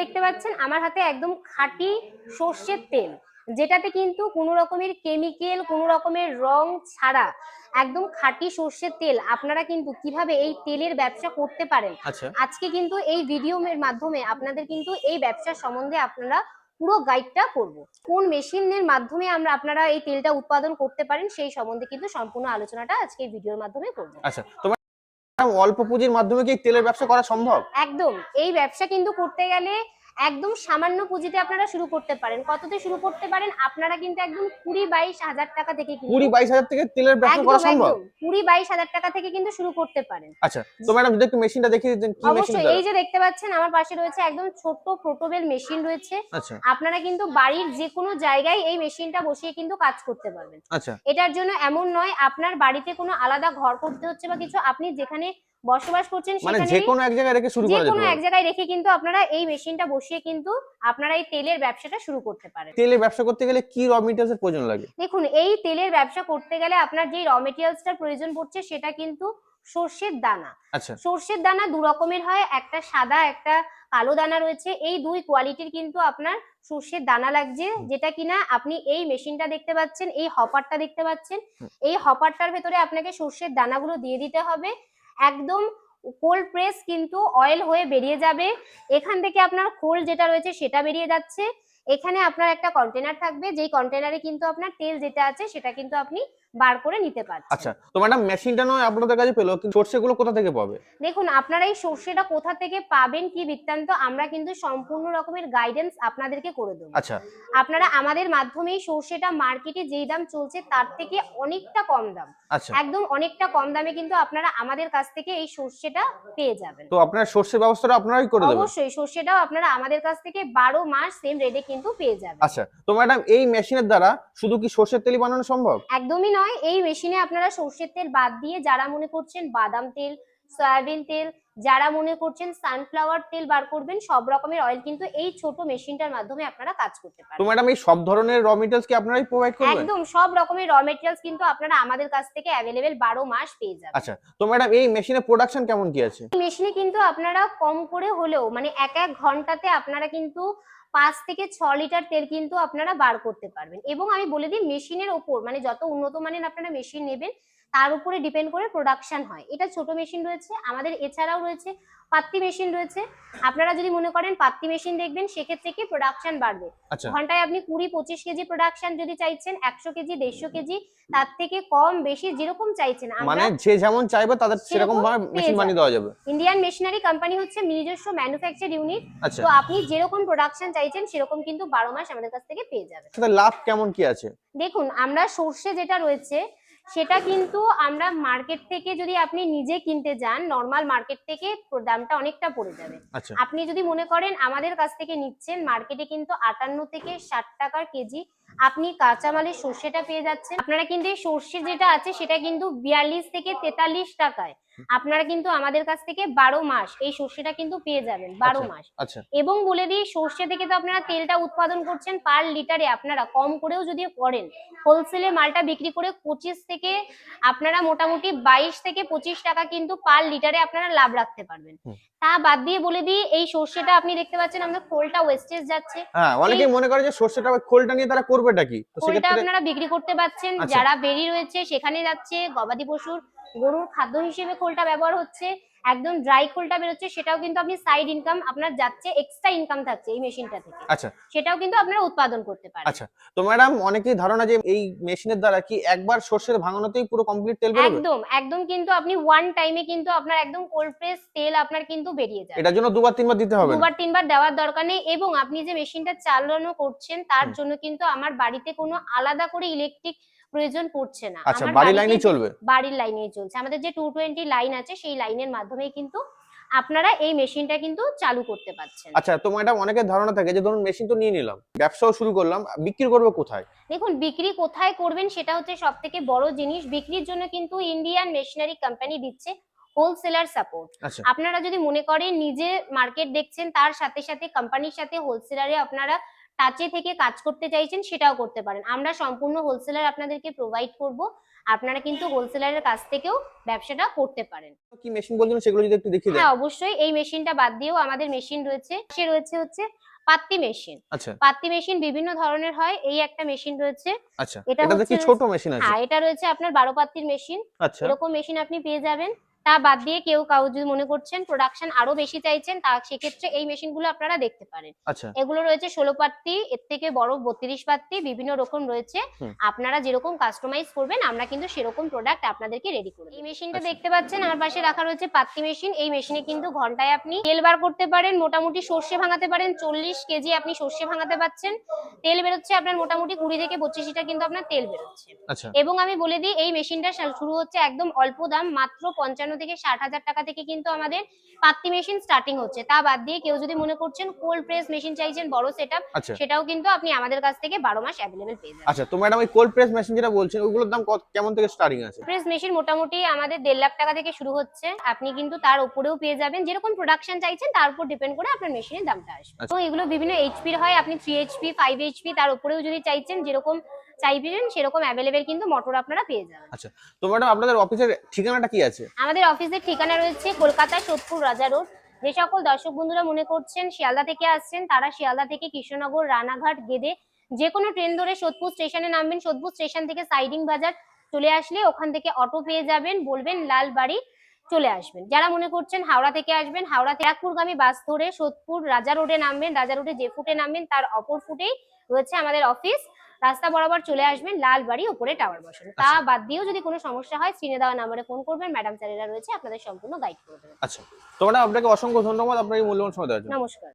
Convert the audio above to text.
দেখতে পাচ্ছেন আমার হাতে একদম খাঁটি সর্ষের তেল, যেটাতে কিন্তু কোনো রকমের কেমিক্যাল, কোনো রকমের রং ছাড়া একদম খাঁটি সর্ষের তেল আপনারা কিন্তু কিভাবে এই তেলের ব্যবসা করতে পারেন, আচ্ছা আজকে কিন্তু এই ভিডিওর মাধ্যমে আপনাদের কিন্তু এই ব্যবসা সম্বন্ধে আপনারা পুরো গাইডটা করব। কোন মেশিনের মাধ্যমে আপনারা এই তেলটা উৎপাদন করতে পারেন সেই সম্বন্ধে কিন্তু সম্পূর্ণ আলোচনাটা আজকে এই ভিডিওর মাধ্যমে করব। আচ্ছা তোমার অল্প পুঁজির মাধ্যমে কি তেলের ব্যবসা করা সম্ভব? একদম, এই ব্যবসা কিন্তু করতে গেলে একদম সামান্য পুঁজিতে আপনারা শুরু করতে পারেন। কততে শুরু করতে পারেন? আপনারা কিন্তু একদম 20-22 হাজার টাকা থেকে, 20-22 হাজার থেকে তেলের ব্যবসা করা একদম সম্ভব? একদম 20-22 হাজার টাকা থেকে কিন্তু শুরু করতে পারেন। আচ্ছা তো ম্যাডাম যদি একটু মেশিনটা দেখিয়ে দিতেন, কি মেশিন? অবশ্যই, এই যে দেখতে পাচ্ছেন আমার পাশে রয়েছে একদম ছোট্ট পোর্টেবল মেশিন রয়েছে। আচ্ছা আপনারা কিন্তু বাড়ির যে কোনো জায়গায় এই মেশিনটা বসিয়ে কিন্তু কাজ করতে পারবেন। আচ্ছা এটার জন্য এমন নয় আপনার বাড়িতে কোনো আলাদা ঘর করতে হচ্ছে বা কিছু, আপনি যেখানে বসবাস করছেন মানে সেখানে যে কোনো এক জায়গায় রেখে শুরু যে করা যেতে কোনো এক পারে? জায়গায় রেখে কিন্তু আপনারা এই মেশিনটা বসিয়ে কিন্তু আপনারা এই তেলের ব্যবসাটা শুরু করতে পারেন। তেলের ব্যবসা করতে গেলে কি র মেটেরিয়ালস এর প্রয়োজন লাগে? দেখুন, এই তেলের ব্যবসা করতে গেলে আপনার যে র মেটেরিয়ালসটার প্রয়োজন পড়ছে সেটা কিন্তু সর্ষের দানা। আচ্ছা সর্ষের দানা দু রকমের হয়, একটা সাদা একটা কালো দানা রয়েছে। এই দুই কোয়ালিটির কিন্তু আপনার সর্ষের দানা লাগছে, যেটা কিনা আপনি এই মেশিনটা দেখতে পাচ্ছেন, এই হপারটা দেখতে পাচ্ছেন, এই হপারটার ভেতরে আপনাকে সর্ষের দানাগুলো দিয়ে দিতে হবে। একদম কোল্ড প্রেস কিন্তু অয়েল হয়ে বেরিয়ে যাবে। এখান থেকে আপনার খোল যেটা রয়েছে সেটা বেরিয়ে যাচ্ছে। এখানে আপনার একটা কন্টেনার থাকবে, যেই কন্টেনারে কিন্তু আপনার তেল যেটা আছে সেটা কিন্তু আপনি বার করে নিতে পারছেন। আচ্ছা তো ম্যাডাম মেশিনটা নয় আপনাদের কাছে পেলো, কিন্তু সরষেগুলো কোথা থেকে পাবে? দেখুন, আপনারা এই সর্ষেটা কোথা থেকে পাবেন কি বৃত্তান্ত আমরা কিন্তু সম্পূর্ণ রকমের গাইডেন্স আপনাদেরকে করে দেবো। আচ্ছা আপনারা আমাদের মাধ্যমেই সর্ষেটা মার্কেটে যেই দাম চলছে তার থেকে অনেকটা কম দাম, আচ্ছা একদম অনেকটা কম দামে কিন্তু আপনারা আমাদের কাছ থেকে এই সর্ষেটা পেয়ে যাবেন। তো আপনার সর্ষের ব্যবস্থাটা আপনারাই করে দেবেন? অবশ্যই, সর্ষেটাও আপনারা আমাদের কাছ থেকে 12 মাস সেম রেটে কিন্তু পেয়ে যাবেন। আচ্ছা তো ম্যাডাম এই মেশিনের দ্বারা শুধু কি সর্ষের তেলই বানানো সম্ভব? একদমই নয়, এই মেশিনে আপনারা সর্ষের তেল বাদ দিয়ে যারা মনে করছেন বাদাম তেল, সয়াবিন তেল, যারা মনে করছেন সানফ্লাওয়ার তেল বার করবেন, সব রকমের অয়েল কিন্তু এই ছোট মেশিনটার মাধ্যমে আপনারা কাজ করতে তো পারেন। ম্যাডাম এই সব ধরনের র মেটেরিয়ালস কি আপনারাই প্রোভাইড করবেন? একদম সব রকমের র মেটেরিয়ালস কিন্তু আপনারা আমাদের কাছ থেকে অ্যাভেলেবেল 12 মাস পেয়ে যাবেন। আচ্ছা তো ম্যাডাম এই মেশিনের প্রোডাকশন কেমন কি আছে? এই মেশিনে কিন্তু আপনারা কম করে হলেও মানে এক এক ঘন্টাতে আপনারা কিন্তু 5 থেকে 6 লিটার তেল কিন্তু আপনারা বার করতে পারবেন। এবং আমি বলে দিই, মেশিনের ওপর মানে যত উন্নত মানের আপনারা মেশিন নেবেন তার উপরে ডিপেন্ড করে প্রোডাকশন হয়। এটা ছোট মেশিন রয়েছে আমাদের, এছাড়াও রয়েছে পাত্তি মেশিন রয়েছে। আপনারা যদি মনে করেন পাত্তি মেশিন দেখবেন সেক্ষেত্রে কি প্রোডাকশন বাড়বে। আচ্ছা ঘন্টায় আপনি 20-25 কেজি প্রোডাকশন যদি চাইছেন, 100 কেজি 150 কেজি, তার থেকে কম বেশি যেরকম চাইছেন মানে আমরা যে যেমন চাইবে তাদের সেরকম সেরকম ভাবে পেয়ে মেশিন বানিয়ে যাবেন। দেওয়া যাবে? ইন্ডিয়ান মেশিনারি কোম্পানি হচ্ছে নিজস্ব ম্যানুফ্যাকচার ইউনিট। আচ্ছা তো আপনি যেরকম প্রোডাকশন চাইছেন সেরকম কিন্তু 12 মাস আমাদের কাছ থেকে পেয়ে যাবেন। সেটা লাভ কেমন কি আছে? দেখুন, আমরা সর্ষে যেটা রয়েছে সেটা কিন্তু আমরা মার্কেট থেকে যদি আপনি নিজে কিনতে যান, নর্মাল মার্কেট থেকে দামটা অনেকটা পড়ে যাবে। আচ্ছা আপনি যদি মনে করেন আমাদের কাছ থেকে নিচ্ছেন, মার্কেটে কিন্তু 58 থেকে 60 টাকার কেজি আপনি কাঁচামালের সর্ষেটা পেয়ে যাচ্ছেন। আপনারা কিন্তু এই সর্ষে যেটা আছে সেটা কিন্তু 42 থেকে 43 টাকায় আপনারা কিন্তু আমাদের কাছ থেকে 12 মাস এই সর্ষেটা কিন্তু পেয়ে যাবেন, 12 আচ্ছা মাস। আচ্ছা এবং বলে দিই, সর্ষে থেকে তো আপনারা তেলটা উৎপাদন করছেন পার লিটারে, আপনারা কম করেও যদি করেন হোলসেলে মালটা বিক্রি করে 25 থেকে আপনারা মোটামুটি 22 থেকে 25 টাকা কিন্তু পার লিটারে আপনারা লাভ রাখতে পারবেন। তা বাদ দিয়ে বলে দিই, এই সর্ষেটা আপনি দেখতে পাচ্ছেন আমাদের খোলটা ওয়েস্টেজ যাচ্ছে। হ্যাঁ অনেকেই মনে করে যে সর্ষেটা খোলটা নিয়ে তারা করবেটা কি, তো খোলটা সেক্ষেত্রে আপনারা বিক্রি করতে পারছেন, আচ্ছা যারা বেরি রয়েছে সেখানে যাচ্ছে, গবাদি পশুর গরুর খাদ্য হিসেবে খোলটা ব্যবহার হচ্ছে, একদম ড্রাই খোলটা বেরোচ্ছে, সেটাও কিন্তু আপনি সাইড ইনকাম আপনার যাচ্ছে, এক্সট্রা ইনকাম থাকছে এই মেশিনটা থেকে, আচ্ছা সেটাও কিন্তু আপনারা উৎপাদন করতে পারেন। আচ্ছা তো ম্যাডাম অনেকেই ধারণা যে এই মেশিনের দ্বারা কি একবার সর্ষের ভাঙানোতেই পুরো কমপ্লিট তেল বেরোবে? একদম একদম কিন্তু আপনি ওয়ান টাইমে কিন্তু আপনার একদম কোল্ড প্রেস তেল আপনার কিন্তু বেরিয়ে যাবে। এটার জন্য দুবার তিনবার দিতে হবে না? দুবার তিনবার দেওয়ার দরকার নেই। এবং আপনি যে মেশিনটা চালানো করছেন তার জন্য কিন্তু আমার বাড়িতে কোনো আলাদা করে ইলেকট্রিক প্রয়োজন পড়ছে না। আচ্ছা আমার বাড়ির বাড়িতে লাইনেই চলবে? বাড়ির লাইনেই চলছে। আমাদের যে 220 লাইন আছে সেই লাইনের মাধ্যমেই কিন্তু আপনারা এই মেশিনটা কিন্তু চালু করতে পারছেন। আচ্ছা তো ম্যাডাম অনেকের ধারণা থাকে যে ধরুন মেশিন তো নিয়ে নিলাম, ব্যবসাও শুরু করলাম, বিক্রি করবো কোথায়? দেখুন, বিক্রি কোথায় করবেন সেটা হচ্ছে সব থেকে বড় জিনিস। বিক্রির জন্য কিন্তু ইন্ডিয়ান মেশিনারি কোম্পানি দিচ্ছে হোলসেলার সাপোর্ট। আচ্ছা আপনারা যদি মনে করেন নিজে মার্কেট দেখছেন, তার সাথে সাথে কোম্পানির সাথে হোলসেলারে আপনারা টাচে থেকে কাজ করতে চাইছেন, সেটাও করতে পারেন। আমরা সম্পূর্ণ হোলসেলার আপনাদেরকে প্রোভাইড করব। আপনারা কিন্তু হোলসেলারের কাছ থেকেও ব্যবসাটা করতে পারেন। কি মেশিন বলছেন সেগুলো যদি একটু দেখিয়ে দেন। হ্যাঁ, অবশ্যই এই মেশিনটা বাদ দিয়েও আমাদের মেশিন রয়েছে। সে রয়েছে হচ্ছে পাত্তি মেশিন। আচ্ছা পাত্তি মেশিন বিভিন্ন ধরনের হয়। এই একটা মেশিন রয়েছে। আচ্ছা, এটা এটাতে কি হচ্ছে ছোট মেশিন আছে? হ্যাঁ, এটা রয়েছে আপনার 12 পাত্তির মেশিন। আচ্ছা এরকম মেশিন আপনি পেয়ে যাবেন। তা বাদ দিয়ে কাউ যদি মনে করছেন প্রোডাকশন আরো বেশি চাইছেন, সেক্ষেত্রে এই মেশিনগুলো আপনারা দেখতে পারেন। আচ্ছা এগুলো রয়েছে 16 পাত্তি, এর থেকে বড় 32 পাত্তি, বিভিন্ন রকম রয়েছে। হুম। আপনারা যেরকম কাস্টমাইজ করবেন আমরা কিন্তু সেরকম প্রোডাক্ট আপনাদেরকে রেডি করে দেব। এই মেশিনটা আচ্ছা। দেখতে পাচ্ছেন আমার পাশে রাখা রয়েছে পাত্তি মেশিন। এই মেশিনে কিন্তু ঘন্টায় আপনি তেল বার করতে পারেন, মোটামুটি সর্ষে ভাঙাতে পারেন। 40 কেজি আপনি সর্ষে ভাঙাতে পাচ্ছেন। তেল বেরোচ্ছে আপনার মোটামুটি 20 থেকে 25 লিটার কিন্তু আপনার তেল বেরোচ্ছে। আচ্ছা এবং আমি বলে দিই এই মেশিনটা শুরু হচ্ছে একদম অল্প দাম, মাত্র 55 থেকে 60,000 টাকা থেকে কিন্তু আমাদের পাত্তি মেশিন স্টার্টিং হচ্ছে। তা বাদ দিয়ে কেউ যদি মনে করছেন কোল্ড প্রেস মেশিন চাইছেন বড় সেটআপ, আচ্ছা সেটাও কিন্তু আপনি আমাদের কাছ থেকে 12 মাস অ্যাভেলেবেল পেয়ে যাবেন। আচ্ছা, তো ম্যাডাম এই কোল্ড প্রেস মেশিন যেটা বলছেন ওগুলোর দাম কেমন থেকে স্টার্টিং আছে? প্রেস মেশিন মোটামুটি আমাদের 1.5 লাখ টাকা থেকে শুরু হচ্ছে। আপনি কিন্তু তার উপরেও পেয়ে যাবেন, যেরকম প্রোডাকশন চাইছেন তার উপর ডিপেন্ড করে আপনার মেশিনের দামটা আসবে। আচ্ছা। তো এগুলো বিভিন্ন এইচপির হয়, আপনি 3 এইচপি 5 এইচপি তার উপরেও যদি চাইছেন, যেরকম চাইবেন সেরকম অ্যাভেলেবেল কিন্তু মোটর আপনারা পেয়ে যাবেন। আচ্ছা, তো ম্যাডাম আপনাদের অফিসের ঠিকানাটা কি আছে? আমাদের অফিসের ঠিকানা রয়েছে কলকাতা সোদপুর রাজা রোড। যে সকল দর্শক বন্ধুরা মনে করছেন শিয়ালদা থেকে আসছেন, তারা শিয়ালদা থেকে কৃষ্ণনগর, রানাঘাট, গেদে যে কোনো ট্রেন ধরে সোদপুর স্টেশনে নামবেন। সোদপুর স্টেশন থেকে সাইডিং বাজার চলে আসলে ওখান থেকে অটো পেয়ে যাবেন, বলবেন লালবাড়ি, চলে আসবেন। যারা মনে করছেন হাওড়া থেকে আসবেন, হাওড়া ব্যারাকপুরগামী বাস ধরে সোদপুর রাজা রোডে নামবেন। রাজা রোডে যে ফুটে নামবেন তার অপর ফুটেই রয়েছে আমাদের অফিস। রাস্তা বরাবর চলে আসবেন, লালবাড়ি উপরে টাওয়ার বসানো। তা আচ্ছা। বাদ দিয়েও যদি কোনো সমস্যা হয় স্ক্রিনে দেওয়া নাম্বারে ফোন করবেন, ম্যাডাম স্যারেরা রয়েছে আপনাদের সম্পূর্ণ গাইড করে দেবেন। আচ্ছা, তো ম্যাডাম আপনাকে অসংখ্য ধন্যবাদ আপনার এই মূল্যবান সময় দেওয়ার জন্য। নমস্কার।